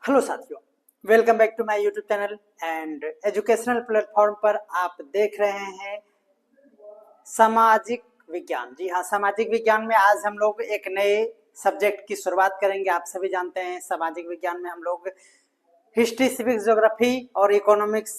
Hello साथियों, welcome back to my YouTube channel and educational platform पर आप देख रहे हैं सामाजिक विज्ञान। जी हाँ, सामाजिक विज्ञान में आज हम लोग एक नए सब्जेक्ट की शुरुआत करेंगे। आप सभी जानते हैं सामाजिक विज्ञान में हम लोग हिस्ट्री, सिविक्स, ज्योग्राफी और इकोनॉमिक्स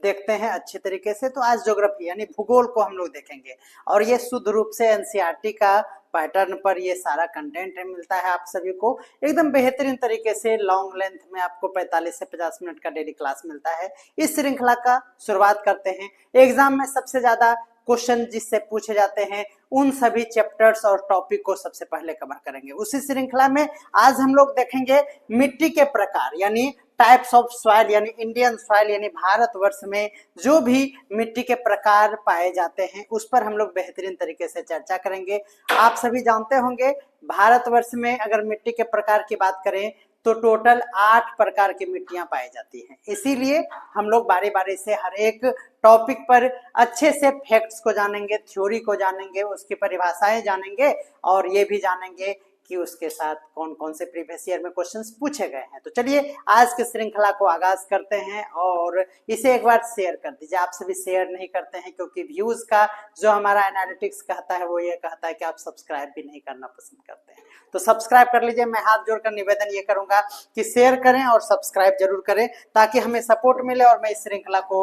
देखते हैं अच्छे तरीके से। तो आज ज्योग्राफी यानी भूगोल को हम लोग देखेंगे और ये शुद्ध रूप से एनसीईआरटी का पैटर्न पर ये सारा कंटेंट मिलता है आप सभी को एकदम बेहतरीन तरीके से। लॉन्ग लेंथ में आपको 45 से 50 मिनट का डेली क्लास मिलता है। इस श्रृंखला का शुरुआत करते हैं। एग्जाम में सबसे ज्यादा क्वेश्चन जिससे पूछे जाते हैं उन सभी चैप्टर्स और टॉपिक को सबसे पहले कवर करेंगे। उसी श्रृंखला में आज हम लोग देखेंगे मिट्टी के प्रकार यानी टाइप्स ऑफ सॉइल यानी इंडियन सॉइल यानी भारतवर्ष में जो भी मिट्टी के प्रकार पाए जाते हैं उस पर हम लोग बेहतरीन तरीके से चर्चा करेंगे। आप सभी जानते होंगे भारतवर्ष में अगर मिट्टी के प्रकार की बात करें तो टोटल 8 प्रकार की मिट्टियां पाई जाती हैं। इसीलिए हम लोग बारी बारी से हर एक टॉपिक पर अच्छे से फैक्ट्स को जानेंगे, थ्योरी को जानेंगे, उसकी परिभाषाएं जानेंगे और ये भी जानेंगे कि उसके साथ कौन कौन से प्रीवियस ईयर में क्वेश्चंस पूछे गए हैं। तो चलिए आज के श्रृंखला को आगाज करते हैं और इसे एक बार शेयर कर दीजिए। आप सभी शेयर नहीं करते हैं क्योंकि व्यूज का जो हमारा एनालिटिक्स कहता है वो ये कहता है कि आप सब्सक्राइब भी नहीं करना पसंद करते हैं। तो सब्सक्राइब कर लीजिए। मैं हाथ जोड़कर निवेदन ये करूंगा कि शेयर करें और सब्सक्राइब जरूर करें ताकि हमें सपोर्ट मिले और मैं इस श्रृंखला को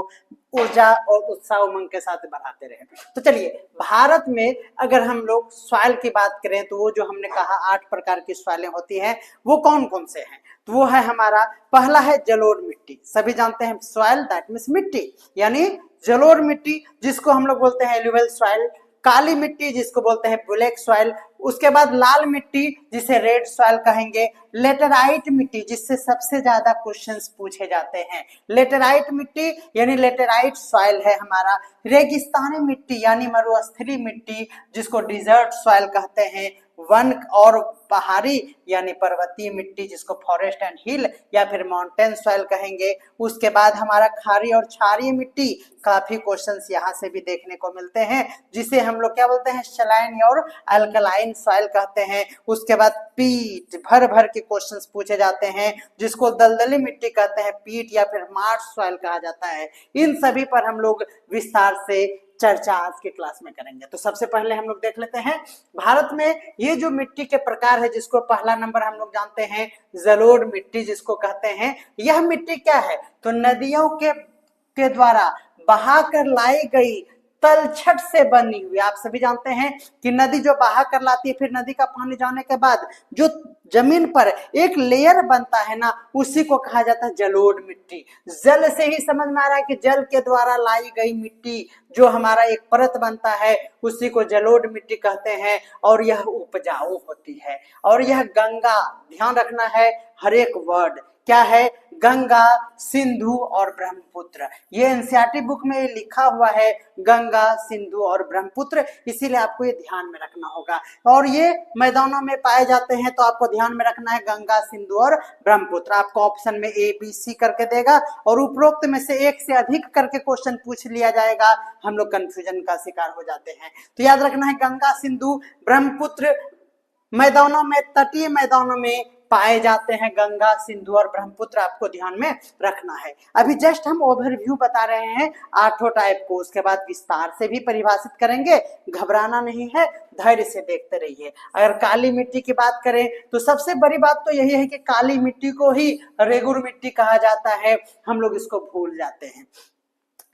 ऊर्जा और उत्साह उमंग के साथ बढ़ाते रहे। तो चलिए, भारत में अगर हम लोग सॉइल की बात करें तो वो जो हमने कहा 8 प्रकार की सॉइलें होती हैं वो कौन कौन से हैं। तो वो है हमारा पहला है जलोढ़ मिट्टी। सभी जानते हैं सॉइल दैट मींस मिट्टी यानी जलोढ़ मिट्टी जिसको हम लोग बोलते हैं एलुवियल सॉइल। काली मिट्टी जिसको बोलते हैं ब्लैक सॉइल। उसके बाद लाल मिट्टी जिसे रेड सॉइल कहेंगे। लेटेराइट मिट्टी जिससे सबसे ज्यादा क्वेश्चंस पूछे जाते हैं। लेटेराइट मिट्टी यानी लेटेराइट सॉइल है हमारा। रेगिस्तानी मिट्टी यानी मरुस्थलीय मिट्टी जिसको डिजर्ट सॉइल कहते हैं। वन और पहाड़ी यानी पर्वतीय मिट्टी जिसको फॉरेस्ट एंड हिल या फिर माउंटेन सॉइल कहेंगे। उसके बाद हमारा खारी और क्षारीय मिट्टी, काफी क्वेश्चंस यहाँ से भी देखने को मिलते हैं जिसे हम लोग क्या बोलते हैं सलाइन और अल्कलाइन सॉइल कहते हैं। उसके बाद पीट, भर भर के क्वेश्चंस पूछे जाते हैं जिसको दलदली मिट्टी कहते हैं। पीट या फिर मार्श सॉइल कहा जाता है। इन सभी पर हम लोग विस्तार से चर्चा आज के क्लास में करेंगे। तो सबसे पहले हम लोग देख लेते हैं भारत में ये जो मिट्टी के प्रकार है जिसको पहला नंबर हम लोग जानते हैं जलोढ़ मिट्टी जिसको कहते हैं। यह मिट्टी क्या है तो नदियों के द्वारा बहाकर लाई गई तलछट से बनी हुई। आप सभी जानते हैं कि नदी जो बहा कर लाती है फिर नदी का पानी जाने के बाद जो जमीन पर एक लेयर बनता है ना उसी को कहा जाता है जलोढ़ मिट्टी। जल से ही समझ में आ रहा है कि जल के द्वारा लाई गई मिट्टी जो हमारा एक परत बनता है उसी को जलोढ़ मिट्टी कहते हैं और यह उपजाऊ होती है। और यह गंगा, ध्यान रखना है हर एक वर्ड क्या है, गंगा, सिंधु और ब्रह्मपुत्र। ये एनसीईआरटी बुक में लिखा हुआ है गंगा, सिंधु और ब्रह्मपुत्र, इसीलिए आपको ये ध्यान में रखना होगा। और ये मैदानों में पाए जाते हैं तो आपको ध्यान में रखना है गंगा, सिंधु और ब्रह्मपुत्र। आपको ऑप्शन में ए बी सी करके देगा और उपरोक्त में से एक से अधिक करके क्वेश्चन पूछ लिया जाएगा, हम लोग कंफ्यूजन का शिकार हो जाते हैं। तो याद रखना है गंगा, सिंधु, ब्रह्मपुत्र मैदानों में, तटीय मैदानों में पाए जाते हैं। गंगा, सिंधु और ब्रह्मपुत्र आपको ध्यान में रखना है। अभी जस्ट हम ओवरव्यू बता रहे हैं 8 टाइप को, उसके बाद विस्तार से भी परिभाषित करेंगे। घबराना नहीं है, धैर्य से देखते रहिए। अगर काली मिट्टी की बात करें तो सबसे बड़ी बात तो यही है कि काली मिट्टी को ही रेगुर मिट्टी कहा जाता है, हम लोग इसको भूल जाते हैं।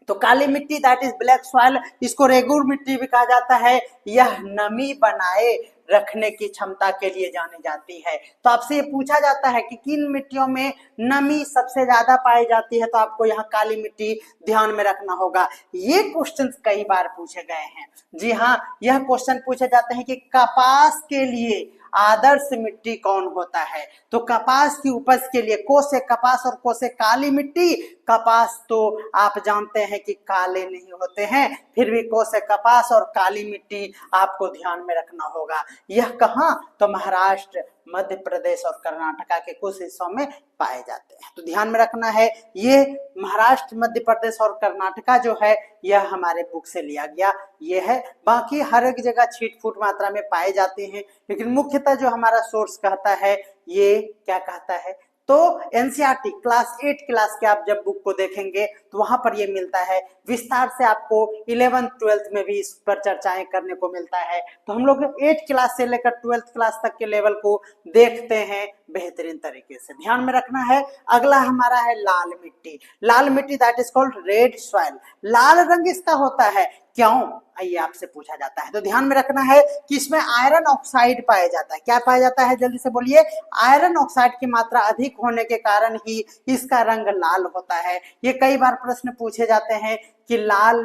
तो काली मिट्टी दैट इज ब्लैक सॉइल, इसको रेगुर मिट्टी भी कहा जाता है। यह नमी बनाए रखने की क्षमता के लिए जानी जाती है। तो आपसे ये पूछा जाता है कि किन मिट्टियों में नमी सबसे ज्यादा पाई जाती है तो आपको यहाँ काली मिट्टी ध्यान में रखना होगा। ये क्वेश्चन कई बार पूछे गए हैं। जी हाँ, यह क्वेश्चन पूछे जाते हैं कि कपास के लिए आदर्श मिट्टी कौन होता है। तो कपास की उपज के लिए को से कपास और को से काली मिट्टी। कपास तो आप जानते हैं कि काले नहीं होते हैं, फिर भी को से कपास और काली मिट्टी आपको ध्यान में रखना होगा। यह कहाँ तो महाराष्ट्र, मध्य प्रदेश और कर्नाटका के कुछ हिस्सों में पाए जाते हैं। तो ध्यान में रखना है ये महाराष्ट्र, मध्य प्रदेश और कर्नाटका जो है यह हमारे बुक से लिया गया ये है। बाकी हर एक जगह छीट फूट मात्रा में पाए जाते हैं, लेकिन मुख्यतः जो हमारा सोर्स कहता है ये क्या कहता है तो एनसीईआरटी क्लास 8 क्लास के आप जब बुक को देखेंगे तो वहां पर ये मिलता है। विस्तार से आपको 11th 12th में भी इस पर चर्चाएं करने को मिलता है। तो हम लोग 8 क्लास से लेकर 12th क्लास तक के लेवल को देखते हैं बेहतरीन तरीके से। ध्यान में रखना है। अगला हमारा है लाल मिट्टी। लाल मिट्टी that is called red soil. लाल रंग इसका होता है, क्यों, आइए आपसे पूछा जाता है। तो ध्यान में रखना है कि इसमें आयरन ऑक्साइड पाया जाता है। क्या पाया जाता है, जल्दी से बोलिए। आयरन ऑक्साइड की मात्रा अधिक होने के कारण ही इसका रंग लाल होता है। ये कई बार प्रश्न पूछे जाते हैं कि लाल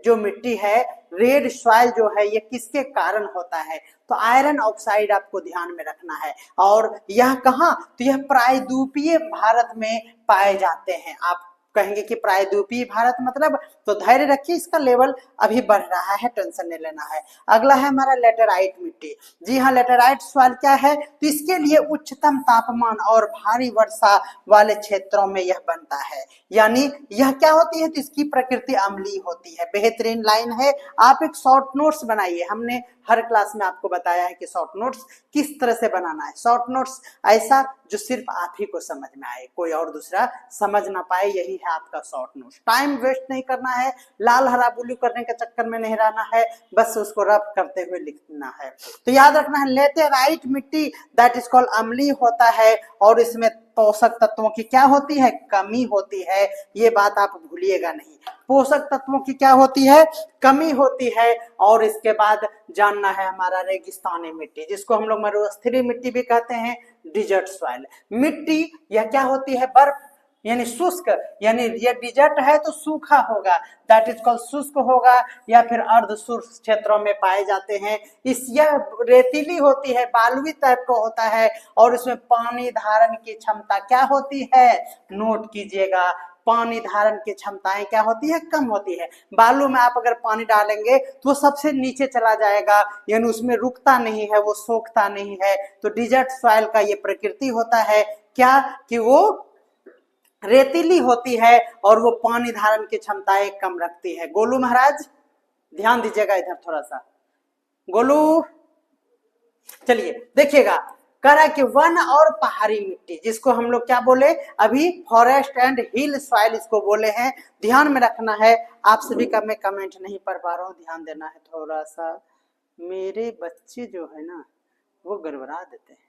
जो मिट्टी है, रेड सॉइल जो है, ये किसके कारण होता है। तो आयरन ऑक्साइड आपको ध्यान में रखना है। और यह कहाँ, तो यह प्रायद्वीपीय भारत में पाए जाते हैं। आप कहेंगे कि प्रायद्वीपीय भारत मतलब, तो धैर्य रखिए, इसका लेवल अभी बढ़ रहा है, टेंशन नहीं लेना है। अगला है हमारा लेटेराइट मिट्टी। जी हाँ, लेटेराइट सॉइल क्या है, तो इसके लिए उच्चतम तापमान और भारी वर्षा वाले क्षेत्रों में यह बनता है। यानी यह क्या होती है, तो इसकी प्रकृति अम्लीय होती है। बेहतरीन लाइन है। आप एक शॉर्ट नोट्स बनाइए। हमने हर क्लास में आपको बताया है कि शॉर्ट नोट्स किस तरह से बनाना है। शॉर्ट नोट्स ऐसा जो सिर्फ आप ही को समझ में आए, कोई और दूसरा समझ ना पाए, यही है आपका शॉर्ट नोट्स। टाइम वेस्ट नहीं करना है, लाल हरा ब्लू करने के चक्कर में नहीं रहना है, बस उसको रब करते हुए लिखना है। तो याद रखना है, लेटेराइट मिट्टी दैट इज कॉल्ड अम्लीय होता है और इसमें पोषक तत्वों की क्या होती है, कमी होती है। ये बात आप भूलिएगा नहीं। पोषक तत्वों की क्या होती है, कमी होती है। और इसके बाद जानना है हमारा रेगिस्तानी मिट्टी, जिसको हम लोग मरुस्थलीय मिट्टी भी कहते हैं, डिजर्ट सॉइल मिट्टी। यह क्या होती है, बर्फ यानी शुष्क, यानी ये डिजर्ट है तो सूखा होगा, दैट इज कॉल्ड शुष्क होगा, या फिर अर्ध शुष्क क्षेत्रों में पाए जाते हैं। यह रेतीली होती है, बालुई टाइप का होता है और इसमें पानी धारण की क्षमता क्या होती है, नोट कीजिएगा, पानी धारण की क्षमताएं क्या होती है, कम होती है। बालू में आप अगर पानी डालेंगे तो वो सबसे नीचे चला जाएगा, यानी उसमें रुकता नहीं है, वो सोखता नहीं है। तो डिजर्ट सॉइल का ये प्रकृति होता है क्या, कि वो रेतीली होती है और वो पानी धारण की क्षमताएं कम रखती है। गोलू महाराज ध्यान दीजिएगा इधर थोड़ा सा, गोलू चलिए देखिएगा। कह रहा है कि वन और पहाड़ी मिट्टी, जिसको हम लोग क्या बोले अभी, फॉरेस्ट एंड हिल सॉइल इसको बोले हैं। ध्यान में रखना है। आप सभी का मैं कमेंट नहीं पढ़ पा रहा हूँ, ध्यान देना है थोड़ा सा। मेरे बच्चे जो है ना वो गड़बड़ा देते हैं।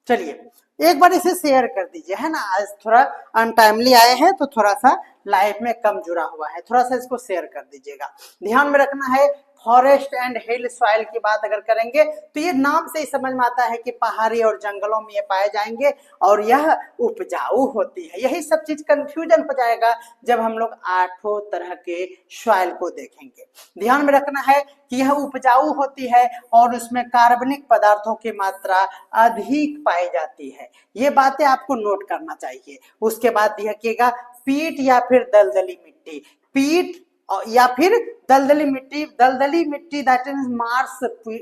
चलिए एक बार इसे शेयर कर दीजिए, है ना। आज थोड़ा अनटाइमली आए हैं तो थोड़ा सा लाइफ में कम जुड़ा हुआ है, थोड़ा सा इसको शेयर कर दीजिएगा। ध्यान में रखना है, फॉरेस्ट एंड हिल सॉइल की बात अगर करेंगे तो ये नाम से ही समझ में आता है कि पहाड़ी और जंगलों में ये पाए जाएंगे और यह उपजाऊ होती है। यही सब चीज कंफ्यूजन हो जाएगा जब हम लोग 8 तरह के सॉइल को देखेंगे। ध्यान में रखना है कि यह उपजाऊ होती है और उसमें कार्बनिक पदार्थों की मात्रा अधिक पाई जाती है। ये बातें आपको नोट करना चाहिए। उसके बाद देखिएगा, पीट या फिर दलदली मिट्टी। पीट या फिर दलदली मिट्टी दैट इज मार्स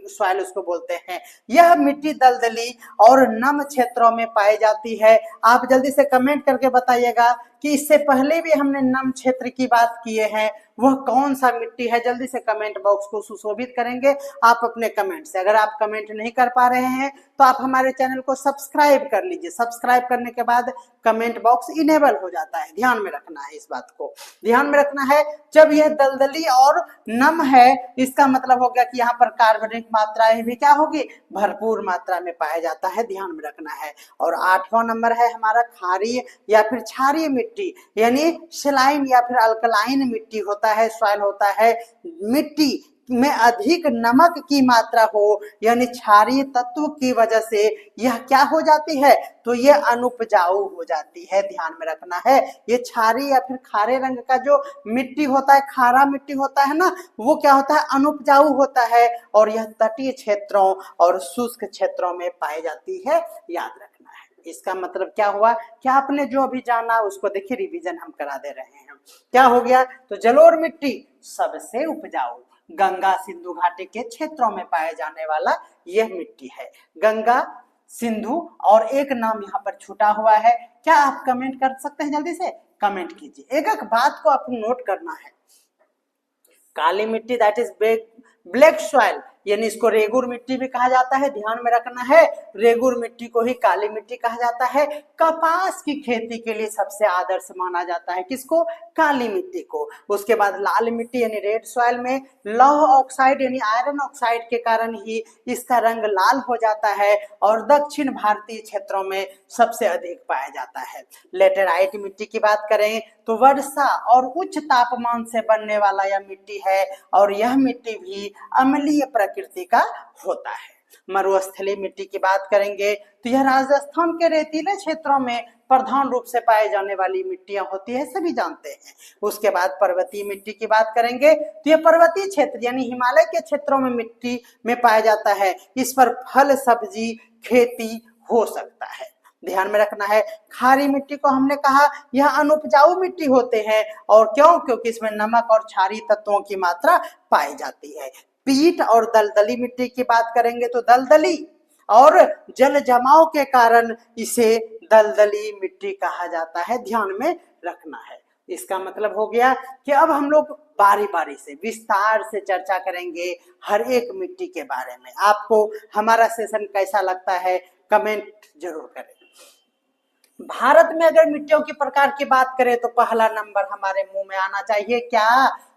सॉइल उसको बोलते हैं। यह मिट्टी दलदली और नम क्षेत्रों में पाई जाती है। आप जल्दी से कमेंट करके बताइएगा कि इससे पहले भी हमने नम क्षेत्र की बात किए हैं, वह कौन सा मिट्टी है। जल्दी से कमेंट बॉक्स को सुशोभित करेंगे आप अपने कमेंट से। अगर आप कमेंट नहीं कर पा रहे हैं तो आप हमारे चैनल को सब्सक्राइब कर लीजिए। सब्सक्राइब करने के बाद कमेंट बॉक्स इनेबल हो जाता है। ध्यान में रखना है, इस बात को ध्यान में रखना है। जब यह दलदली और नम है, इसका मतलब हो गया कि यहाँ पर कार्बनिक मात्राएं भी क्या होगी, भरपूर मात्रा में पाया जाता है। ध्यान में रखना है। और 8वां नंबर है हमारा क्षारीय या फिर क्षारीय मिट्टी, यानी सलाइन या फिर अल्कलाइन मिट्टी होता है, सॉइल होता है। मिट्टी में अधिक नमक की मात्रा हो, यानी क्षारीय तत्व की वजह से यह क्या हो जाती है, तो यह अनुपजाऊ हो जाती है। ध्यान में रखना है। ये क्षारीय या फिर खारे रंग का जो मिट्टी होता है, खारा मिट्टी होता है ना, वो क्या होता है, अनुपजाऊ होता है और यह तटीय क्षेत्रों और शुष्क क्षेत्रों में पाई जाती है। याद रखना है। इसका मतलब क्या हुआ कि आपने जो अभी जाना उसको देखिए, रिवीजन हम करा दे रहे हैं। क्या हो गया, तो जलोढ़ मिट्टी सबसे उपजाऊ, गंगा सिंधु घाटी के क्षेत्रों में पाए जाने वाला यह मिट्टी है। गंगा सिंधु, और एक नाम यहाँ पर छूटा हुआ है। क्या आप कमेंट कर सकते हैं, जल्दी से कमेंट कीजिए। एक एक बात को आपको नोट करना है। काली मिट्टी दैट इज ब्लैक सॉइल, यानी इसको रेगुर मिट्टी भी कहा जाता है, ध्यान में रखना है। रेगुर मिट्टी को ही काली मिट्टी कहा जाता है। कपास की खेती के लिए सबसे आदर्श माना जाता है किसको? काली मिट्टी को। उसके बाद लाल मिट्टी यानी रेड सॉइल में लौह ऑक्साइड यानी आयरन ऑक्साइड के कारण ही इसका रंग लाल हो जाता है और दक्षिण भारतीय क्षेत्रों में सबसे अधिक पाया जाता है। लेटेराइट मिट्टी की बात करें तो वर्षा और उच्च तापमान से बनने वाला यह मिट्टी है और यह मिट्टी भी अम्लीय प्रकृति का होता है। मरुस्थलीय मिट्टी की बात करेंगे तो यह राजस्थान के रेतीले क्षेत्रों में प्रधान रूप से पाए जाने वाली मिट्टियां होती है, सभी जानते हैं। उसके बाद पर्वतीय मिट्टी की बात करेंगे तो यह पर्वतीय क्षेत्र यानी हिमालय के क्षेत्रों में मिट्टी में पाया जाता है। इस पर फल सब्जी खेती हो सकता है। ध्यान में रखना है। खारी मिट्टी को हमने कहा यह अनुपजाऊ मिट्टी होते हैं और क्यों? क्योंकि इसमें नमक और क्षारीय तत्वों की मात्रा पाई जाती है। पीट और दलदली मिट्टी की बात करेंगे तो दलदली और जल जमाव के कारण इसे दलदली मिट्टी कहा जाता है, ध्यान में रखना है। इसका मतलब हो गया कि अब हम लोग बारी बारी से विस्तार से चर्चा करेंगे हर एक मिट्टी के बारे में। आपको हमारा सेशन कैसा लगता है कमेंट जरूर करें। भारत में अगर मिट्टियों के प्रकार की बात करें तो पहला नंबर हमारे मुंह में आना चाहिए क्या?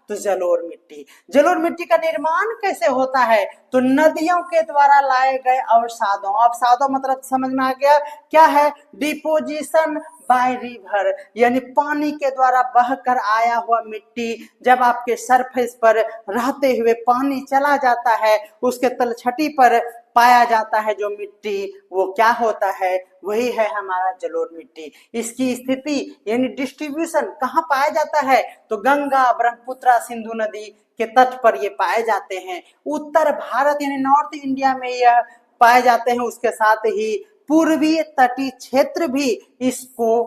तो जलोढ़ मिट्टी। जलोढ़ मिट्टी का निर्माण कैसे होता है? तो नदियों के द्वारा लाए गए अवसादों, अवसादों मतलब समझ में आ गया क्या है? डिपोजिशन बाय रिवर यानी पानी के द्वारा बहकर आया हुआ मिट्टी जब आपके सरफेस पर रहते हुए पानी चला जाता है उसके तलछटी पर पाया जाता है जो मिट्टी, वो क्या होता है? वही है हमारा जलोढ़ मिट्टी। इसकी स्थिति यानी डिस्ट्रीब्यूशन कहाँ पाया जाता है? तो गंगा ब्रह्मपुत्र सिंधु नदी के तट पर ये पाए जाते हैं। उत्तर भारत यानी नॉर्थ इंडिया में यह पाए जाते हैं। उसके साथ ही पूर्वी तटीय क्षेत्र भी इसको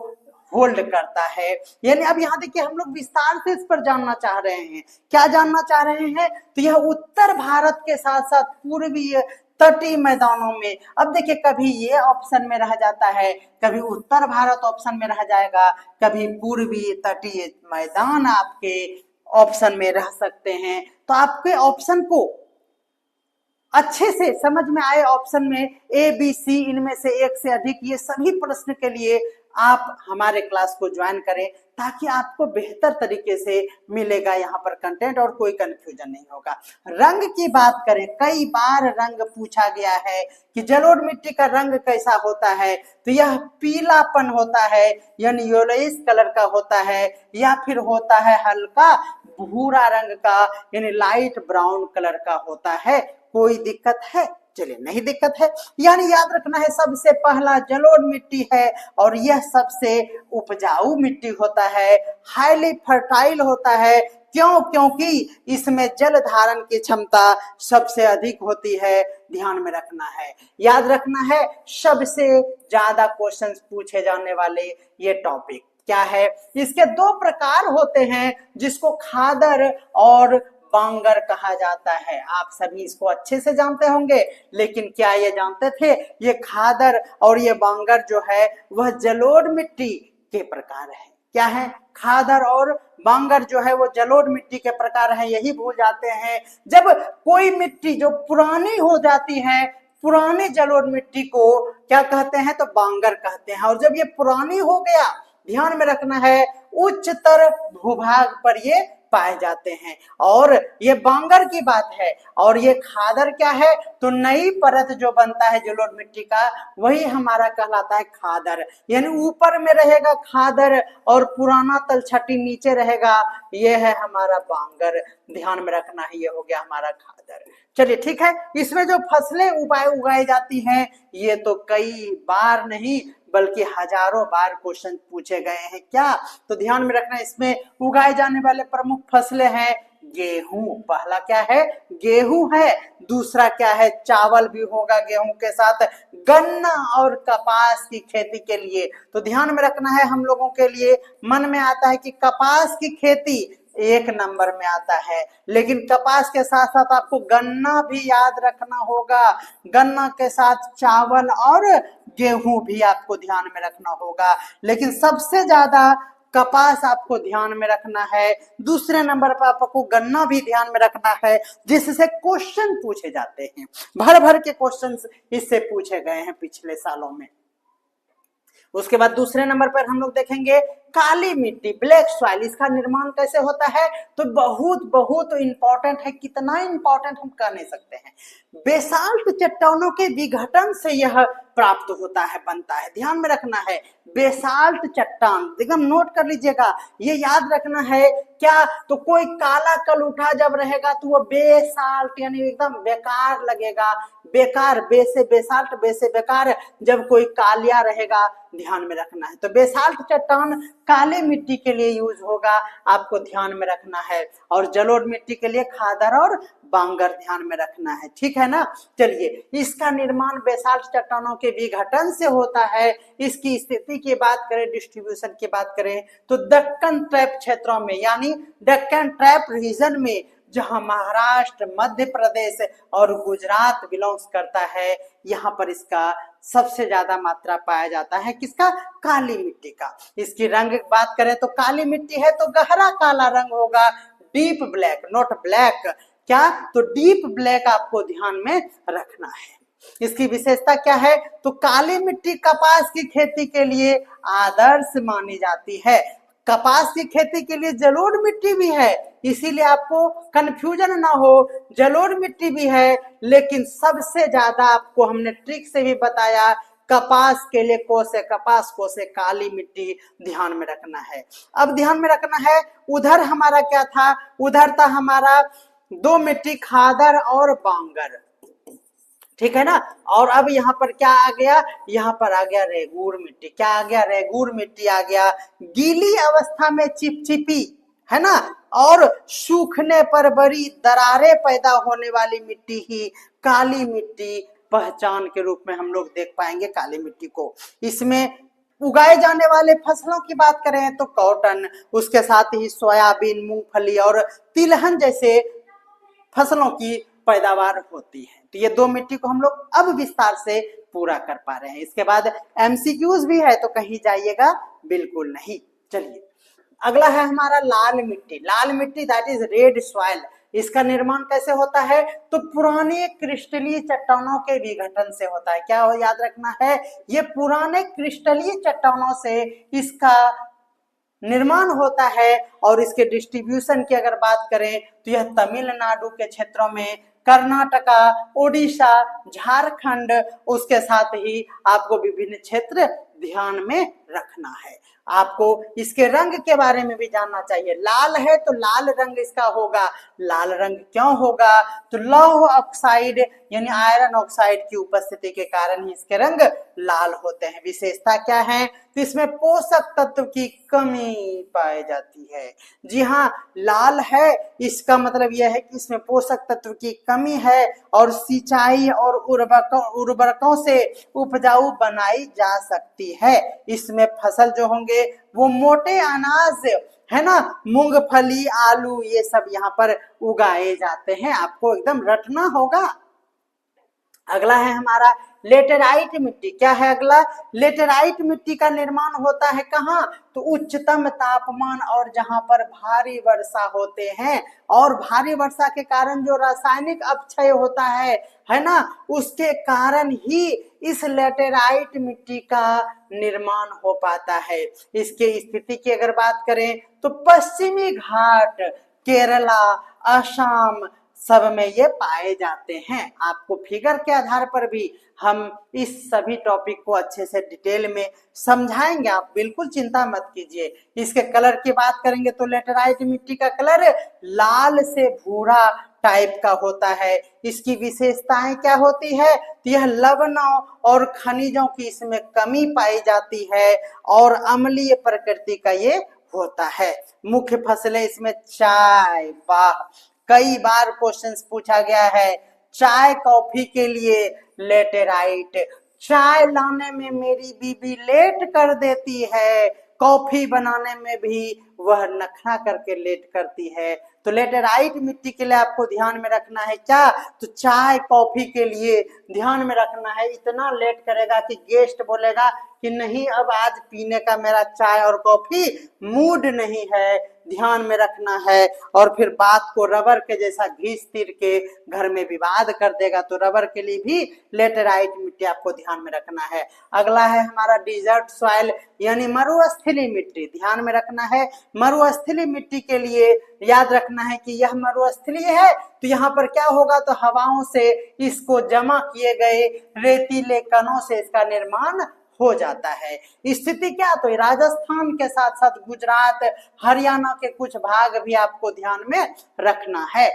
होल्ड करता है। यानी अब यहाँ देखिए हम लोग विस्तार से इस पर जानना चाह रहे हैं। क्या जानना चाह रहे हैं? तो यह उत्तर भारत के साथ साथ पूर्वीय तटीय मैदानों में, अब देखिए कभी ये ऑप्शन में रह जाता है, कभी उत्तर भारत ऑप्शन में रह जाएगा, कभी पूर्वी तटीय मैदान आपके ऑप्शन में रह सकते हैं। तो आपके ऑप्शन को अच्छे से समझ में आए, ऑप्शन में ए बी सी इनमें से एक से अधिक, ये सभी प्रश्न के लिए आप हमारे क्लास को ज्वाइन करें ताकि आपको बेहतर तरीके से मिलेगा यहाँ पर कंटेंट और कोई कंफ्यूजन नहीं होगा। रंग की बात करें, कई बार रंग पूछा गया है कि जलोढ़ मिट्टी का रंग कैसा होता है? तो यह पीलापन होता है यानी येलोइश कलर का होता है या फिर होता है हल्का भूरा रंग का यानी लाइट ब्राउन कलर का होता है। कोई दिक्कत है? चलिए नहीं दिक्कत है। यानी याद रखना है सबसे पहला जलोढ़ मिट्टी है और यह सबसे उपजाऊ मिट्टी होता है, हाईली फर्टाइल होता है। क्यों? क्योंकि इसमें जल धारण की क्षमता सबसे अधिक होती है, ध्यान में रखना है। याद रखना है सबसे ज्यादा क्वेश्चंस पूछे जाने वाले ये टॉपिक क्या है? इसके दो प्रकार होते हैं जिसको खादर और बांगर कहा जाता है। आप सभी इसको अच्छे से जानते होंगे, लेकिन क्या ये जानते थे ये खादर और ये बांगर जो है वह जलोढ़ मिट्टी के प्रकार है? क्या है? खादर और बांगर जो है वो जलोढ़ मिट्टी के प्रकार है। यही भूल जाते हैं जब कोई मिट्टी जो पुरानी हो जाती है, पुरानी जलोढ़ मिट्टी को क्या कहते हैं? तो बांगर कहते हैं। और जब ये पुरानी हो गया, ध्यान में रखना है उच्चतर भूभाग पर ये पाए जाते हैं। और ये बांगर की बात है। और ये खादर क्या है? तो नई परत जो बनता है जलोढ़ मिट्टी का वही हमारा कहलाता है खादर। यानी ऊपर में रहेगा खादर और पुराना तलछटी नीचे रहेगा, ये है हमारा बांगर। ध्यान में रखना है, ये हो गया हमारा खादर। चलिए ठीक है। इसमें जो फसलें उगाई जाती हैं ये तो कई बार नहीं बल्कि हजारों बार क्वेश्चन पूछे गए हैं। क्या? तो ध्यान में रखना, इसमें उगाए जाने वाले प्रमुख फसलें हैं गेहूं। पहला क्या है? गेहूं है। दूसरा क्या है? चावल भी होगा गेहूं के साथ। गन्ना और कपास की खेती के लिए तो ध्यान में रखना है, हम लोगों के लिए मन में आता है कि कपास की खेती एक नंबर में आता है, लेकिन कपास के साथ साथ आपको गन्ना भी याद रखना होगा। गन्ना के साथ चावल और गेहूं भी आपको ध्यान में रखना होगा। लेकिन सबसे ज्यादा कपास आपको ध्यान में रखना है। दूसरे नंबर पर आपको गन्ना भी ध्यान में रखना है, जिससे क्वेश्चन पूछे जाते हैं। भर भर के क्वेश्चन इससे पूछे गए हैं पिछले सालों में। उसके बाद दूसरे नंबर पर हम लोग देखेंगे काली मिट्टी, ब्लैक सॉइल, इसका निर्माण कैसे होता है? तो बहुत बहुत इंपॉर्टेंट है। कितना इंपॉर्टेंट हम कह नहीं सकते हैं। बेसाल्ट चट्टानों के विघटन से यह प्राप्त होता है, बनता है। ध्यान में रखना है, बेसाल्ट चट्टान, एकदम नोट कर लीजिएगा, ये याद रखना है। क्या? तो कोई काला कल उठा जब रहेगा तो वो बेसाल्ट यानी एकदम बेकार लगेगा। बेकार, बे से बेसाल्ट, बे से बेकार, जब कोई कालिया रहेगा, ध्यान में रखना है। तो बेसाल्ट चट्टान काले मिट्टी के लिए यूज होगा, आपको ध्यान में रखना है। और जलोढ़ मिट्टी के लिए खादर और बांगर ध्यान में रखना है। ठीक है ना? चलिए, इसका निर्माण बेसाल्ट चट्टानों के विघटन से होता है। इसकी स्थिति की बात करें, डिस्ट्रीब्यूशन की बात करें, तो दक्कन ट्रैप क्षेत्रों में, यानी दक्कन ट्रैप रीजन में, जहां महाराष्ट्र, मध्य प्रदेश और गुजरात बिलोंग्स करता है, यहाँ पर इसका सबसे ज्यादा मात्रा पाया जाता है। किसका? काली मिट्टी का। इसकी रंग बात करें तो काली मिट्टी है तो गहरा काला रंग होगा, डीप ब्लैक, नॉट ब्लैक। क्या? तो डीप ब्लैक आपको ध्यान में रखना है। इसकी विशेषता क्या है? तो काली मिट्टी कपास की खेती के लिए आदर्श मानी जाती है। कपास की खेती के लिए जलोढ़ मिट्टी भी है, इसीलिए आपको कंफ्यूजन ना हो, जलोढ़ मिट्टी भी है, लेकिन सबसे ज्यादा आपको हमने ट्रिक से भी बताया, कपास के लिए कोसे, कपास कोसे काली मिट्टी ध्यान में रखना है। अब ध्यान में रखना है, उधर हमारा क्या था? उधर था हमारा दो मिट्टी, खादर और बांगर। ठीक है ना? और अब यहाँ पर क्या आ गया? यहाँ पर आ गया रेगूर मिट्टी। क्या आ गया? रेगूर मिट्टी आ गया। गीली अवस्था में चिपचिपी, है ना, और सूखने पर बड़ी दरारें पैदा होने वाली मिट्टी ही काली मिट्टी पहचान के रूप में हम लोग देख पाएंगे काली मिट्टी को। इसमें उगाए जाने वाले फसलों की बात करें तो कॉटन, उसके साथ ही सोयाबीन, मूंगफली और तिलहन जैसे फसलों की पैदावार होती है। तो ये दो मिट्टी को हम लोग अब विस्तार से पूरा कर पा रहे हैं। इसके बाद एमसीक्यूज भी है, तो कहीं जाइएगा बिल्कुल नहीं। चलिए, अगला है हमारा लाल मिट्टी। लाल मिट्टी दैट इज रेड सॉइल। इसका निर्माण कैसे होता है? तो पुराने क्रिस्टलीय चट्टानों के विघटन से होता है। क्या हो, याद रखना है, ये पुराने क्रिस्टलीय चट्टानों से इसका निर्माण होता है। और इसके डिस्ट्रीब्यूशन की अगर बात करें तो यह तमिलनाडु के क्षेत्रों में, कर्नाटका, ओडिशा, झारखंड, उसके साथ ही आपको विभिन्न क्षेत्र ध्यान में रखना है। आपको इसके रंग के बारे में भी जानना चाहिए। लाल है तो लाल रंग इसका होगा। लाल रंग क्यों होगा? तो लौह ऑक्साइड यानी आयरन ऑक्साइड की उपस्थिति के कारण ही इसके रंग लाल होते हैं। विशेषता क्या है? तो इसमें पोषक तत्व की कमी पाई जाती है। जी हाँ, लाल है, इसका मतलब यह है कि इसमें पोषक तत्व की कमी है और सिंचाई और उर्वरकों से उपजाऊ बनाई जा सकती है। इसमें फसल जो होंगे वो मोटे अनाज, है ना, मूंगफली, आलू, ये सब यहाँ पर उगाए जाते हैं। आपको एकदम रटना होगा। अगला है हमारा लेटेराइट मिट्टी। क्या है अगला? लेटेराइट मिट्टी का निर्माण होता है कहाँ? तो उच्चतम तापमान और जहां पर भारी वर्षा होते हैं, और भारी वर्षा के कारण जो रासायनिक अपक्षय होता है ना, उसके कारण ही इस लेटेराइट मिट्टी का निर्माण हो पाता है। इसके स्थिति की अगर बात करें तो पश्चिमी घाट, केरला, असम, सब में ये पाए जाते हैं। आपको फिगर के आधार पर भी हम इस सभी टॉपिक को अच्छे से डिटेल में समझाएंगे, आप बिल्कुल चिंता मत कीजिए। इसके कलर की बात करेंगे तो लेटेराइट मिट्टी का कलर लाल से भूरा टाइप का होता है। इसकी विशेषताएं क्या होती है? तो यह लवणों और खनिजों की इसमें कमी पाई जाती है और अम्लीय प्रकृति का ये होता है। मुख्य फसलें इसमें चाय, वाह, कई बार क्वेश्चंस पूछा गया है। चाय कॉफी के लिए लेटेराइट, चाय लाने में मेरी बीबी लेट कर देती है, कॉफी बनाने में भी वह नखरा करके लेट करती है। तो लेटेराइट मिट्टी के लिए आपको ध्यान में रखना है क्या? तो चाय कॉफी के लिए ध्यान में रखना है, इतना लेट करेगा कि गेस्ट बोलेगा कि नहीं अब आज पीने का मेरा चाय और कॉफी मूड नहीं है, ध्यान में रखना है, और फिर बात को रबर के जैसा घिस तीर के घर में विवाद कर देगा। तो रबर के लिए भी लेटेराइट मिट्टी आपको ध्यान में रखना है। अगला है हमारा डिजर्ट सॉइल यानी मरुस्थलीय मिट्टी, ध्यान में रखना है। मरुस्थलीय मिट्टी के लिए याद रखना है कि यह मरुस्थलीय है तो यहाँ पर क्या होगा, तो हवाओं से इसको जमा किए गए रेतीले कणों से इसका निर्माण हो जाता है। स्थिति क्या, तो राजस्थान के साथ साथ गुजरात, हरियाणा के कुछ भाग भी आपको ध्यान में रखना है।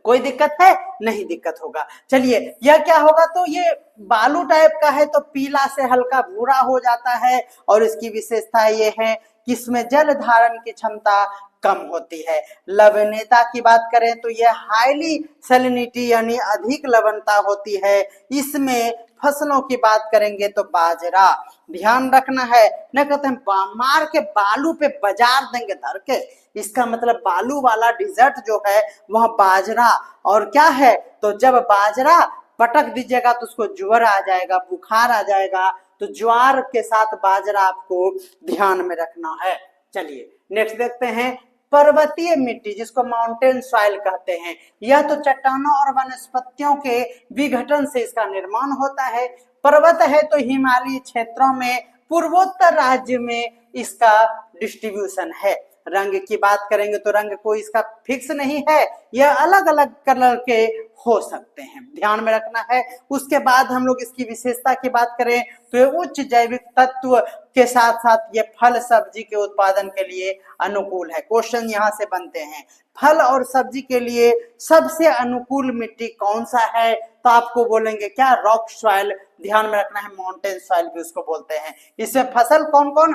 कोई दिक्कत है? नहीं दिक्कत होगा। चलिए यह क्या होगा, तो ये बालू टाइप का है तो पीला से हल्का भूरा हो जाता है, और इसकी विशेषता ये है कि इसमें जल धारण की क्षमता कम होती है। लवणता की बात करें तो यह हाईली सैलिनिटी यानी अधिक लवणता होती है। इसमें फसलों की बात करेंगे तो बाजरा, ध्यान रखना है, न कहते हैं मार के बालू पे बाजार देंगे धर के, इसका मतलब बालू वाला डिजर्ट जो है वह बाजरा, और क्या है तो जब बाजरा पटक दीजिएगा तो उसको ज्वर आ जाएगा, बुखार आ जाएगा, तो ज्वार के साथ बाजरा आपको ध्यान में रखना है। चलिए नेक्स्ट देखते हैं पर्वतीय मिट्टी जिसको माउंटेन सॉइल कहते हैं। यह तो चट्टानों और वनस्पतियों के विघटन से इसका निर्माण होता है। पर्वत है तो हिमालयी क्षेत्रों में, पूर्वोत्तर राज्य में इसका डिस्ट्रीब्यूशन है। रंग की बात करेंगे तो रंग कोई इसका फिक्स नहीं है, यह अलग अलग कलर के हो सकते हैं, ध्यान में रखना है। उसके बाद हम लोग इसकी विशेषता की बात करें तो ये उच्च जैविक तत्व के साथ साथ ये फल सब्जी के उत्पादन के लिए अनुकूल है। क्वेश्चन यहाँ से बनते हैं, फल और सब्जी के लिए सबसे अनुकूल मिट्टी कौन सा है, तो आपको बोलेंगे क्या, रॉक सॉइल, ध्यान में रखना है, माउंटेन सॉइल भी उसको बोलते हैं। इसमें फसल कौन कौन,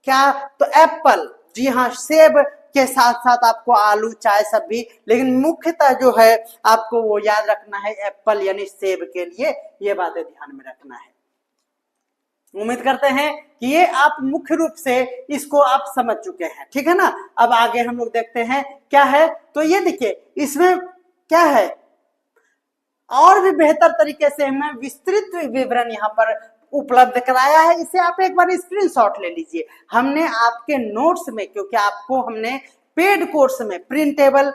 क्या तो एप्पल, जी हाँ, सेब के साथ साथ आपको आलू, चाय सब भी, लेकिन मुख्यतः जो है आपको वो याद रखना है एप्पल यानी सेब के लिए, ये बातें ध्यान में रखना है। उम्मीद करते हैं कि ये आप मुख्य रूप से इसको आप समझ चुके हैं, ठीक है ना। अब आगे हम लोग देखते हैं क्या है, तो ये देखिए इसमें क्या है, और भी बेहतर तरीके से हमें विस्तृत विवरण यहाँ पर उपलब्ध कराया है, इसे आप एक बार स्क्रीनशॉट ले लीजिए। हमने आपके नोट्स में, क्योंकि आपको हमने पेड कोर्स में प्रिंटेबल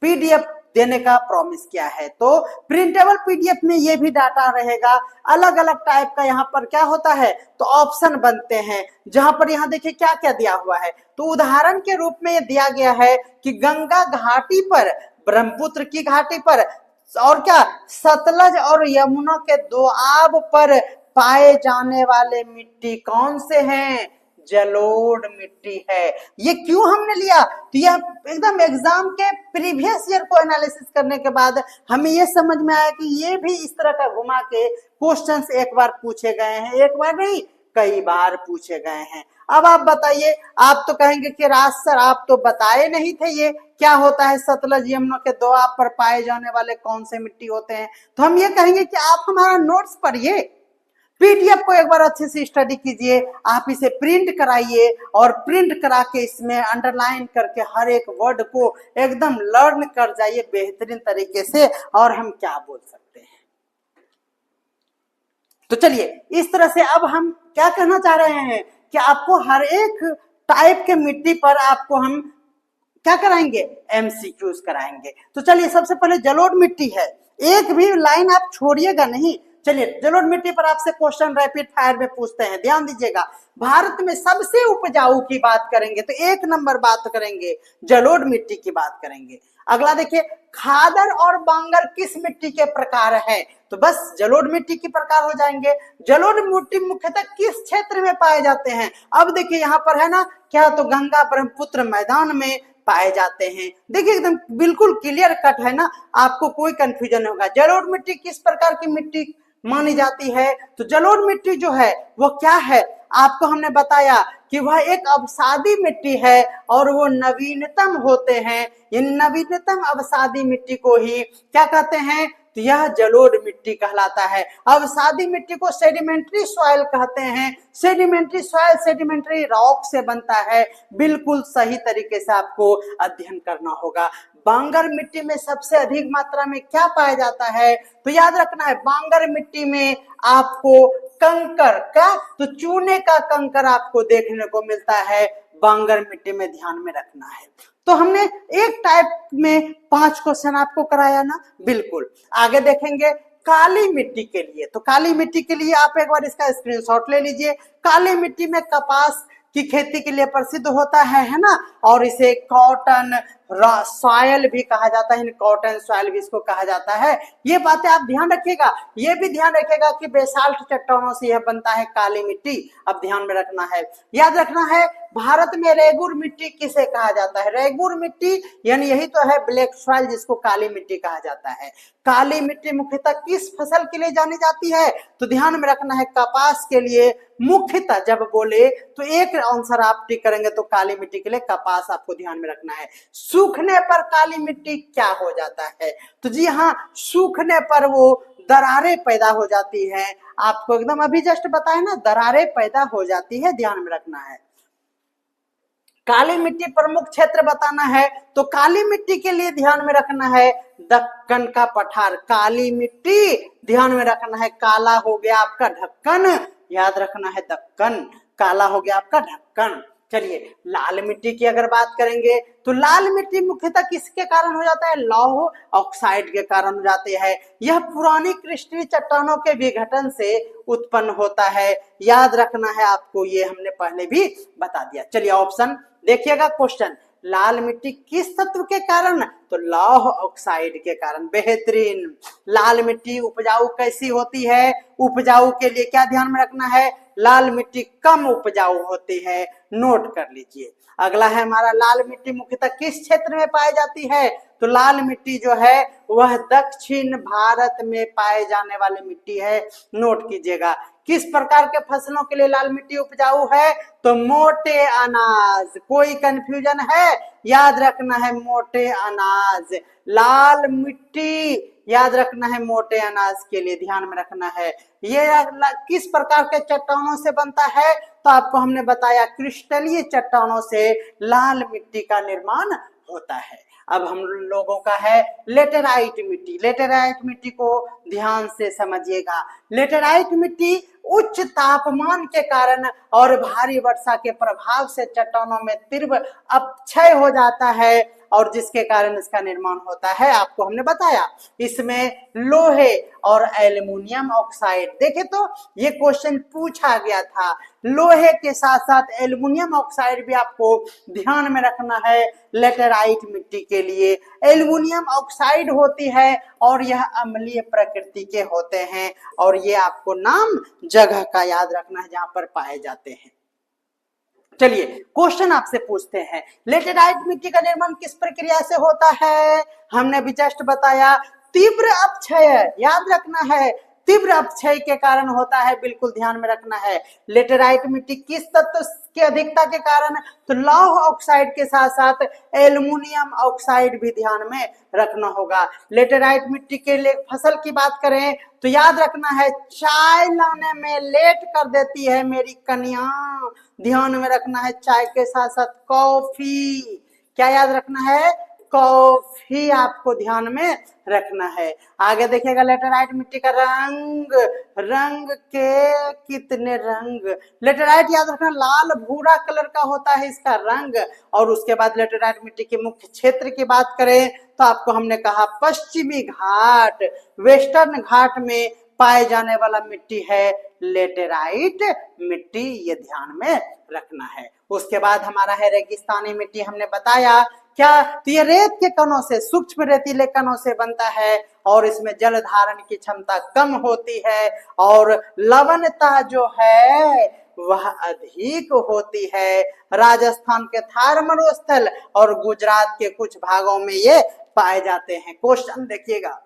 पीडीएफ देने का प्रॉमिस किया है, तो प्रिंटेबल पीडीएफ में ये भी डाटा रहेगा। अलग अलग टाइप का यहाँ पर क्या होता है, तो ऑप्शन बनते हैं, जहां पर यहाँ देखिए क्या क्या दिया हुआ है। तो उदाहरण के रूप में ये दिया गया है कि गंगा घाटी पर, ब्रह्मपुत्र की घाटी पर, और क्या सतलज और यमुना के दोआब पर पाए जाने वाले मिट्टी कौन से हैं, जलोढ़ मिट्टी है। ये क्यों हमने लिया, तो यह एकदम एग्जाम के प्रीवियस ईयर को एनालिसिस करने के बाद हमें ये समझ में आया कि ये भी इस तरह का घुमा के क्वेश्चंस एक बार पूछे गए हैं, एक बार नहीं कई बार पूछे गए हैं। अब आप बताइए, आप तो कहेंगे कि राज सर आप तो बताए नहीं थे ये क्या होता है, सतलज यमुना के दोआब पर पाए जाने वाले कौन से मिट्टी होते हैं। तो हम ये कहेंगे कि आप हमारा नोट्स पढ़िए, पीडीएफ को एक बार अच्छे से स्टडी कीजिए, आप इसे प्रिंट कराइए, और प्रिंट करा के इसमें अंडरलाइन करके हर एक वर्ड को एकदम लर्न कर जाइए बेहतरीन तरीके से, और हम क्या बोल सकते हैं। तो चलिए इस तरह से अब हम क्या कहना चाह रहे हैं कि आपको हर एक टाइप के मिट्टी पर आपको हम क्या कराएंगे, एमसीक्यूज कराएंगे। तो चलिए सबसे पहले जलोढ़ मिट्टी है, एक भी लाइन आप छोड़िएगा नहीं। चलिए जलोढ़ मिट्टी पर आपसे क्वेश्चन रैपिड फायर में पूछते हैं, ध्यान दीजिएगा। भारत में सबसे उपजाऊ की बात करेंगे तो एक नंबर बात करेंगे, जलोढ़ मिट्टी की बात करेंगे। अगला देखिए, खादर और बांगर किस मिट्टी के प्रकार है, तो बस जलोढ़ मिट्टी के प्रकार हो जाएंगे। जलोढ़ मिट्टी मुख्यतः किस क्षेत्र में पाए जाते हैं, अब देखिए यहाँ पर है ना क्या, तो गंगा ब्रह्मपुत्र मैदान में पाए जाते हैं। देखिए एकदम बिल्कुल क्लियर कट है ना, आपको कोई कंफ्यूजन होगा। जलोढ़ मिट्टी किस प्रकार की मिट्टी मानी जाती है, तो जलोढ़ मिट्टी जो है वो क्या है, आपको हमने बताया कि वह एक अवसादी मिट्टी है और वो नवीनतम होते हैं। इन नवीनतम अवसादी मिट्टी को ही क्या कहते हैं, तो यह जलोढ़ मिट्टी कहलाता है। अवसादी मिट्टी को सेडिमेंट्री सॉइल कहते हैं। सेडिमेंट्री सॉइल सेडिमेंट्री रॉक से बनता है, बिल्कुल सही तरीके से आपको अध्ययन करना होगा। बांगर मिट्टी में सबसे अधिक मात्रा में क्या पाया जाता है, तो याद रखना है बांगर मिट्टी में आपको कंकर का, तो चूने का कंकर आपको देखने को मिलता है बांगर मिट्टी में, ध्यान में रखना है। तो हमने एक टाइप में 5 क्वेश्चन आपको कराया ना, बिल्कुल। आगे देखेंगे काली मिट्टी के लिए, तो काली मिट्टी के लिए आप एक बार इसका स्क्रीनशॉट ले लीजिए। काली मिट्टी में कपास की खेती के लिए प्रसिद्ध होता है ना, और इसे कॉटन सॉयल भी कहा जाता है, कॉटन सॉयल भी इसको कहा जाता है। ये बातें आप ध्यान रखिएगा। ये भी ध्यान रखिएगा कि बेसाल्ट चट्टानों से यह बनता है काली मिट्टी, अब ध्यान में रखना है, याद रखना है। भारत में रेगुर मिट्टी किसे कहा जाता है? रेगुर मिट्टी यानी यही तो है ब्लैक सॉइल, जिसको काली मिट्टी कहा जाता है। काली मिट्टी मुख्यतः किस फसल के लिए जानी जाती है? तो ध्यान में रखना है कपास के लिए मुख्यतः। जब बोले तो एक आंसर आप टिक करेंगे, तो काली मिट्टी के लिए कपास आपको ध्यान में रखना है। सूखने पर काली मिट्टी क्या हो जाता है? तो जी हाँ, सूखने पर वो दरारें पैदा हो जाती है। आपको एकदम अभी जस्ट बताया ना, दरारें पैदा हो जाती है, ध्यान में रखना है। काली मिट्टी प्रमुख क्षेत्र बताना है, तो काली मिट्टी के लिए ध्यान में रखना है दक्कन का पठार। काली मिट्टी ध्यान में रखना है, काला हो गया आपका ढक्कन, याद रखना है दक्कन, काला हो गया आपका ढक्कन। चलिए लाल मिट्टी की अगर बात करेंगे, तो लाल मिट्टी मुख्यतः किसके कारण हो जाता है? लौह ऑक्साइड के कारण हो जाते हैं। यह पुरानी क्रिस्टलीय चट्टानों के विघटन से उत्पन्न होता है, याद रखना है आपको, ये हमने पहले भी बता दिया। चलिए ऑप्शन देखिएगा क्वेश्चन, लाल मिट्टी किस तत्व के कारण? तो लौह ऑक्साइड के कारण। बेहतरीन। लाल मिट्टी उपजाऊ कैसी होती है? उपजाऊ के लिए क्या ध्यान में रखना है? लाल मिट्टी कम उपजाऊ होती है, नोट कर लीजिए। अगला है हमारा, लाल मिट्टी मुख्यतः किस क्षेत्र में पाई जाती है? तो लाल मिट्टी जो है वह दक्षिण भारत में पाए जाने वाली मिट्टी है, नोट कीजिएगा। किस प्रकार के फसलों के लिए लाल मिट्टी उपजाऊ है? तो मोटे अनाज। कोई कंफ्यूजन है? याद रखना है मोटे अनाज। लाल मिट्टी याद रखना है मोटे अनाज के लिए, ध्यान में रखना है। ये किस प्रकार के चट्टानों से बनता है? तो आपको हमने बताया क्रिस्टलीय चट्टानों से लाल मिट्टी का निर्माण होता है। अब हम लोगों का है लेटेराइट मिट्टी। लेटेराइट मिट्टी को ध्यान से समझिएगा। लेटेराइट मिट्टी उच्च तापमान के कारण और भारी वर्षा के प्रभाव से चट्टानों में तीव्र अपक्षय हो जाता है, और जिसके कारण इसका निर्माण होता है, आपको हमने बताया। इसमें लोहे और एल्युमिनियम ऑक्साइड, देखे तो ये क्वेश्चन पूछा गया था, लोहे के साथ साथ एल्युमिनियम ऑक्साइड भी आपको ध्यान में रखना है लेटेराइट मिट्टी के लिए। एल्युमिनियम ऑक्साइड होती है और यह अम्लीय प्रकृति के होते हैं, और ये आपको नाम जगह का याद रखना है जहां पर पाए जाते हैं। चलिए क्वेश्चन आपसे पूछते हैं, लेटेराइट मिट्टी का निर्माण किस प्रक्रिया से होता है? हमने भी जस्ट बताया, तीव्र अपक्षय, याद रखना है, तीव्र अपक्षय के कारण होता है, बिल्कुल ध्यान में रखना है। लेटेराइट मिट्टी किस तत्व की अधिकता के कारण? तो लौह ऑक्साइड के साथ साथ एल्युमिनियम ऑक्साइड भी ध्यान में रखना होगा। लेटेराइट मिट्टी के लिए फसल की बात करें तो याद रखना है, चाय लाने में लेट कर देती है मेरी कन्या, ध्यान में रखना है। चाय के साथ साथ कॉफी, क्या याद रखना है? कॉफी आपको ध्यान में रखना है। आगे देखिएगा, लेटेराइट मिट्टी का रंग, रंग के कितने रंग? लेटेराइट याद रखना लाल भूरा कलर का होता है इसका रंग। और उसके बाद लेटेराइट मिट्टी के मुख्य क्षेत्र की बात करें तो आपको हमने कहा पश्चिमी घाट, वेस्टर्न घाट में पाए जाने वाला मिट्टी है लेटेराइट मिट्टी, ये ध्यान में रखना है। उसके बाद हमारा है रेगिस्तानी मिट्टी, हमने बताया क्या? तो ये रेत के कणों से, सूक्ष्म रेतीले कणों से बनता है, और इसमें जल धारण की क्षमता कम होती है, और लवणता जो है वह अधिक होती है। राजस्थान के थार मरुस्थल और गुजरात के कुछ भागों में ये पाए जाते हैं। क्वेश्चन देखिएगा,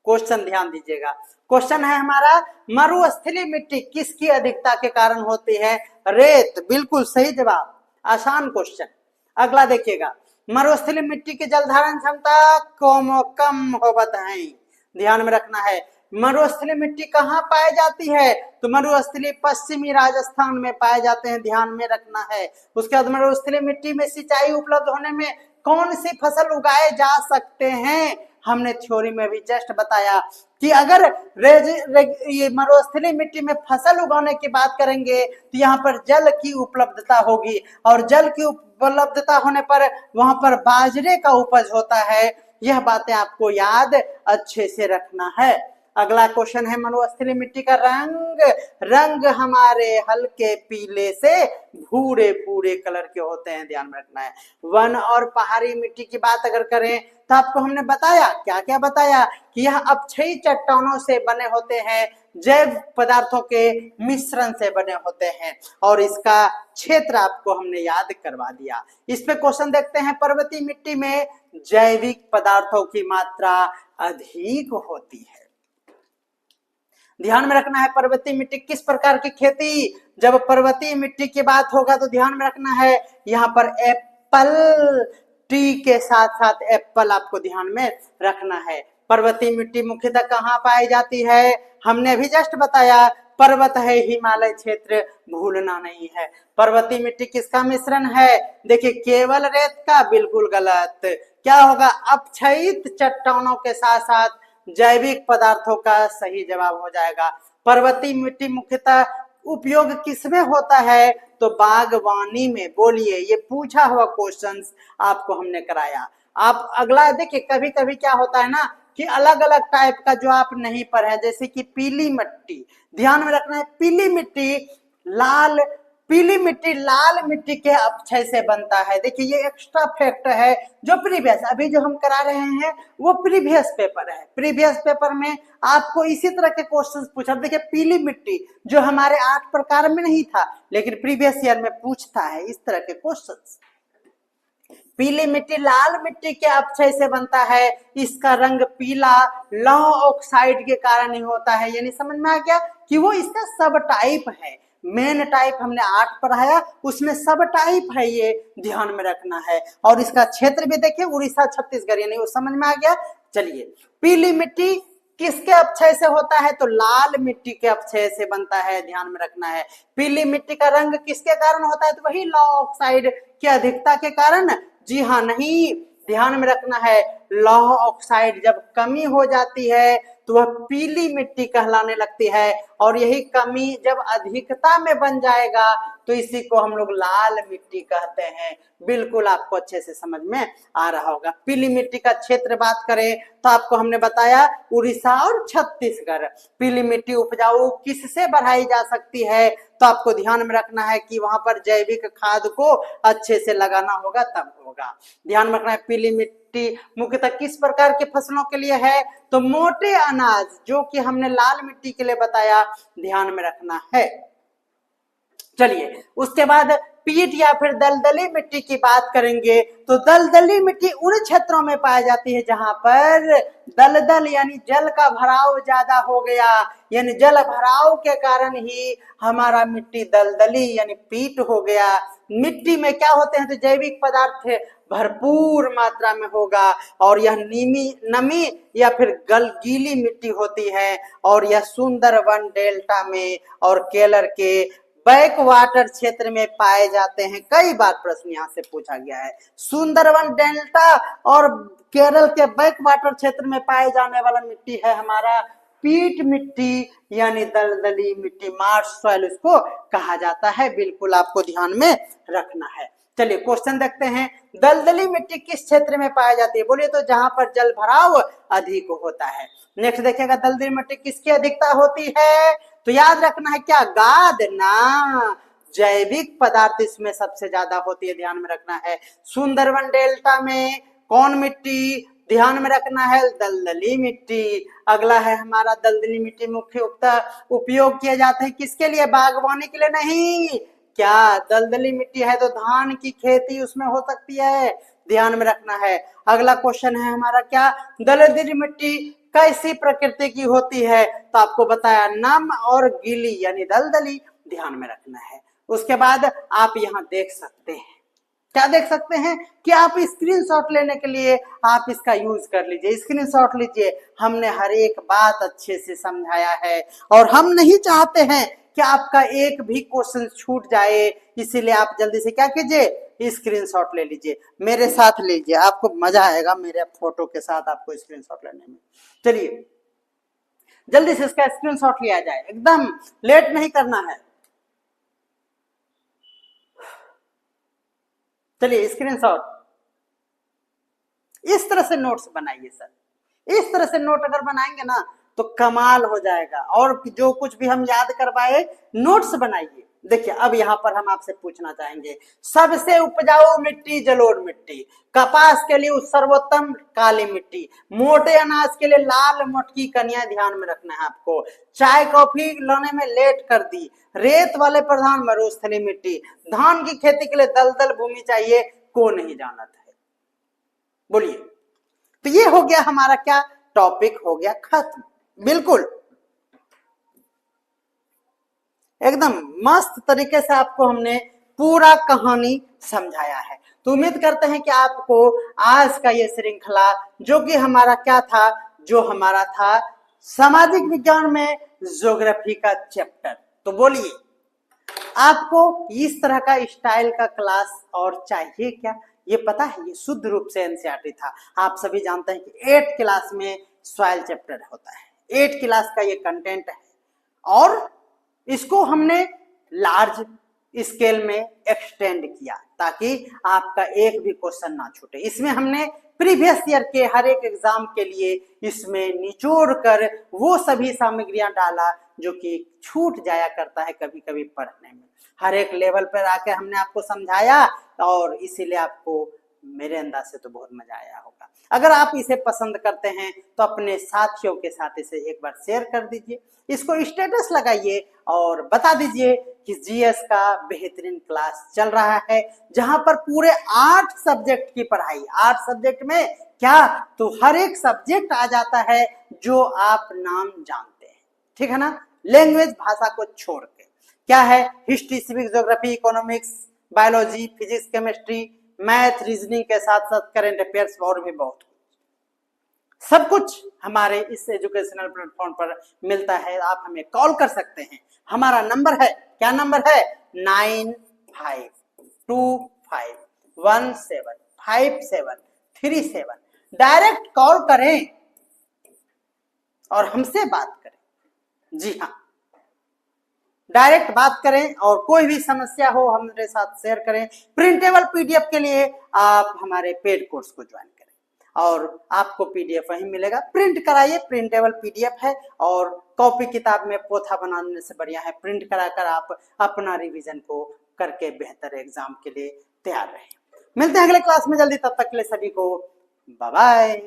क्वेश्चन ध्यान दीजिएगा। क्वेश्चन है हमारा, मरुस्थलीय मिट्टी किसकी अधिकता के कारण होती है? रेत, बिल्कुल सही जवाब, आसान क्वेश्चन। अगला देखिएगा, मरुस्थलीय मिट्टी की जल धारण क्षमता कम होवत है, ध्यान में रखना है। मरुस्थलीय मिट्टी कहाँ पाई जाती है? तो मरुस्थलीय पश्चिमी राजस्थान में पाए जाते हैं, ध्यान में रखना है। उसके बाद मरुस्थलीय मिट्टी में सिंचाई उपलब्ध होने में कौन सी फसल उगाए जा सकते हैं? हमने थ्योरी में भी जस्ट बताया कि अगर ये मरुस्थलीय मिट्टी में फसल उगाने की बात करेंगे तो यहाँ पर जल की उपलब्धता होगी, और जल की उपलब्धता होने पर वहां पर बाजरे का उपज होता है। यह बातें आपको याद अच्छे से रखना है। अगला क्वेश्चन है, मरुस्थलीय मिट्टी का रंग हमारे हल्के पीले से भूरे भूरे कलर के होते हैं, ध्यान में रखना है। वन और पहाड़ी मिट्टी की बात अगर करें तो आपको हमने बताया, क्या क्या बताया, कि यह अपक्षयी चट्टानों से बने होते हैं, जैव पदार्थों के मिश्रण से बने होते हैं, और इसका क्षेत्र आपको हमने याद करवा दिया। इस पे क्वेश्चन देखते हैं, पर्वतीय मिट्टी में जैविक पदार्थों की मात्रा अधिक होती है। ध्यान में रखना है, पर्वतीय मिट्टी किस प्रकार की खेती, जब पर्वतीय मिट्टी की बात होगा तो ध्यान में रखना है यहाँ पर एप्पल ट्री के साथ साथ एप्पल आपको ध्यान में रखना है। पर्वतीय मिट्टी मुख्यतः कहाँ पाई जाती है, हमने अभी जस्ट बताया, पर्वत है, हिमालय क्षेत्र, भूलना नहीं है। पर्वतीय मिट्टी किसका मिश्रण है, देखिए केवल रेत का, बिल्कुल गलत। क्या होगा, अपक्षयित चट्टानों के साथ साथ जैविक पदार्थों का सही जवाब हो जाएगा। पर्वतीय मिट्टी मुख्यतः उपयोग किसमें होता है, तो बागवानी में। बोलिए, ये पूछा हुआ क्वेश्चंस आपको हमने कराया। आप अगला देखिए, कभी कभी क्या होता है ना कि अलग अलग टाइप का जो आप नहीं पढ़े, जैसे कि पीली मिट्टी, ध्यान में रखना है, पीली मिट्टी लाल मिट्टी के अपक्षय से बनता है। देखिए ये एक्स्ट्रा फैक्ट है जो प्रीवियस अभी जो हम करा रहे हैं वो प्रीवियस पेपर है। प्रीवियस पेपर में आपको इसी तरह के क्वेश्चंस पूछा। देखिए पीली मिट्टी जो हमारे 8 प्रकार में नहीं था, लेकिन प्रीवियस ईयर में पूछता है इस तरह के क्वेश्चंस। पीली मिट्टी लाल मिट्टी के अपक्षय से बनता है, इसका रंग पीला लौह ऑक्साइड के कारण ही होता है। यानी समझ में आ गया कि वो इसका सब टाइप है। मेन टाइप हमने 8 पढ़ाया, उसमें सब टाइप है, ये ध्यान में रखना है। और इसका क्षेत्र भी देखिए उड़ीसा छत्तीसगढ़, यानी वो समझ में आ गया। चलिए, पीली मिट्टी किसके अपक्षय से होता है, तो लाल मिट्टी के अपक्षय से बनता है, ध्यान में रखना है। पीली मिट्टी का रंग किसके कारण होता है, तो वही लौह ऑक्साइड की अधिकता के कारण। जी हाँ, नहीं, ध्यान में रखना है, लौह ऑक्साइड जब कमी हो जाती है तो वह पीली मिट्टी कहलाने लगती है, और यही कमी जब अधिकता में बन जाएगा तो इसी को हम लोग लाल मिट्टी कहते हैं। बिल्कुल आपको अच्छे से समझ में आ रहा होगा। पीली मिट्टी का क्षेत्र बात करें तो आपको हमने बताया उड़ीसा और छत्तीसगढ़। पीली मिट्टी उपजाऊ किससे बढ़ाई जा सकती है, तो आपको ध्यान में रखना है कि वहां पर जैविक खाद को अच्छे से लगाना होगा, तब होगा। ध्यान में रखना है, पीली मिट्टी मुख्यतः किस प्रकार के फसलों के लिए है, तो मोटे अनाज, जो कि हमने लाल मिट्टी के लिए बताया, ध्यान में रखना है। चलिए, उसके बाद पीट या फिर दलदली मिट्टी की बात करेंगे तो दलदली मिट्टी उन क्षेत्रों में पाई जाती है जहां पर दलदल यानी जल का भराव ज्यादा हो गया, यानी जल भराव के कारण ही हमारा मिट्टी दलदली यानी पीट हो गया। मिट्टी में क्या होते हैं, तो जैविक पदार्थ भरपूर मात्रा में होगा, और यह नमी या फिर गीली मिट्टी होती है, और यह सुंदरवन डेल्टा में और केरल के बैक वाटर क्षेत्र में पाए जाते हैं। कई बार प्रश्न यहाँ से पूछा गया है। सुंदरवन डेल्टा और केरल के बैक वाटर क्षेत्र में पाए जाने वाला मिट्टी है हमारा पीट मिट्टी यानी दलदली मिट्टी, मार्श सॉइल उसको कहा जाता है। बिल्कुल आपको ध्यान में रखना है। चलिए क्वेश्चन देखते हैं, दलदली मिट्टी किस क्षेत्र में पाई जाती है, बोलिए तो जहां पर जल भराव अधिक होता है। नेक्स्ट देखिएगा, दलदली मिट्टी किसकी अधिकता होती है, तो याद रखना है क्या, गाद ना, जैविक पदार्थ इसमें सबसे ज्यादा होती है, ध्यान में रखना है। सुंदरवन डेल्टा में कौन मिट्टी, ध्यान में रखना है, दलदली मिट्टी। अगला है हमारा दलदली मिट्टी मुख्य उपयोग किए जाते हैं किसके लिए, बागवानी के लिए नहीं। क्या दलदली मिट्टी है तो धान की खेती उसमें हो सकती है, ध्यान में रखना है। अगला क्वेश्चन है हमारा क्या, दलदली मिट्टी कैसी प्रकृति की होती है, तो आपको बताया नम और गीली यानी दलदली, ध्यान में रखना है। उसके बाद आप यहाँ देख सकते हैं, क्या देख सकते हैं कि आप स्क्रीनशॉट लेने के लिए आप इसका यूज कर लीजिए, स्क्रीनशॉट लीजिए। हमने हर एक बात अच्छे से समझाया है, और हम नहीं चाहते हैं कि आपका एक भी क्वेश्चन छूट जाए, इसीलिए आप जल्दी से क्या कीजिए, स्क्रीनशॉट ले लीजिए, मेरे साथ लीजिए, आपको मजा आएगा मेरे फोटो के साथ आपको स्क्रीनशॉट लेने में। चलिए जल्दी से इसका स्क्रीनशॉट लिया जाए, एकदम लेट नहीं करना है। चलिए स्क्रीनशॉट, इस तरह से नोट्स बनाइए सर, इस तरह से नोट अगर बनाएंगे ना तो कमाल हो जाएगा। और जो कुछ भी हम याद करवाए नोट्स बनाइए। देखिए अब यहाँ पर हम आपसे पूछना चाहेंगे, सबसे उपजाऊ मिट्टी जलोढ़ मिट्टी, कपास के लिए सर्वोत्तम काली मिट्टी, मोटे अनाज के लिए लाल मोटकी कनिया, ध्यान में रखना है आपको, चाय कॉफी लाने में लेट कर दी, रेत वाले प्रधान मरुस्थली मिट्टी, धान की खेती के लिए दलदल भूमि चाहिए, को नहीं जानत है। बोलिए, तो ये हो गया हमारा क्या टॉपिक, हो गया खत्म। बिल्कुल एकदम मस्त तरीके से आपको हमने पूरा कहानी समझाया है। तो उम्मीद करते हैं कि आपको आज का ये श्रृंखला जो कि हमारा क्या था, जो हमारा था सामाजिक विज्ञान में ज्योग्राफी का चैप्टर, तो बोलिए आपको इस तरह का स्टाइल का क्लास और चाहिए क्या? ये पता है ये शुद्ध रूप से एनसीईआरटी था। आप सभी जानते हैं कि 8th क्लास में सॉइल चैप्टर होता है, 8th क्लास का ये कंटेंट है और इसको हमने लार्ज स्केल में एक्सटेंड किया ताकि आपका एक भी क्वेश्चन ना छूटे। इसमें हमने प्रीवियस ईयर के हर एक एग्जाम के लिए इसमें निचोड़ कर वो सभी सामग्रियां डाला जो कि छूट जाया करता है कभी कभी पढ़ने में। हर एक लेवल पर आके हमने आपको समझाया और इसीलिए आपको मेरे अंदाज से तो बहुत मजा आया होगा। अगर आप इसे पसंद करते हैं तो अपने साथियों के साथ इसे एक बार शेयर कर दीजिए, इसको स्टेटस लगाइए और बता दीजिए कि जीएस का बेहतरीन क्लास चल रहा है जहां पर पूरे 8 सब्जेक्ट की पढ़ाई, 8 सब्जेक्ट में क्या तो हर एक सब्जेक्ट आ जाता है जो आप नाम जानते हैं, ठीक है ना, लैंग्वेज भाषा को छोड़ के। क्या है, history, civics, geography, economics, biology, physics, chemistry, math, reasoning के साथ साथ करंट अफेयर्स और भी बहुत सब कुछ हमारे इस एजुकेशनल प्लेटफॉर्म पर मिलता है। आप हमें कॉल कर सकते हैं, हमारा नंबर है, क्या नंबर है, 9525175737। डायरेक्ट कॉल करें और हमसे बात करें। जी हाँ, डायरेक्ट बात करें और कोई भी समस्या हो हमारे साथ शेयर करें। प्रिंटेबल पीडीएफ के लिए आप हमारे पेड कोर्स को ज्वाइन करें और आपको पीडीएफ वहीं मिलेगा, प्रिंट कराइए, प्रिंटेबल पीडीएफ है और कॉपी किताब में पोथा बनाने से बढ़िया है प्रिंट कराकर आप अपना रिवीजन को करके बेहतर एग्जाम के लिए तैयार रहें। मिलते हैं अगले क्लास में जल्दी, तब तक के लिए सभी को बाय बाय।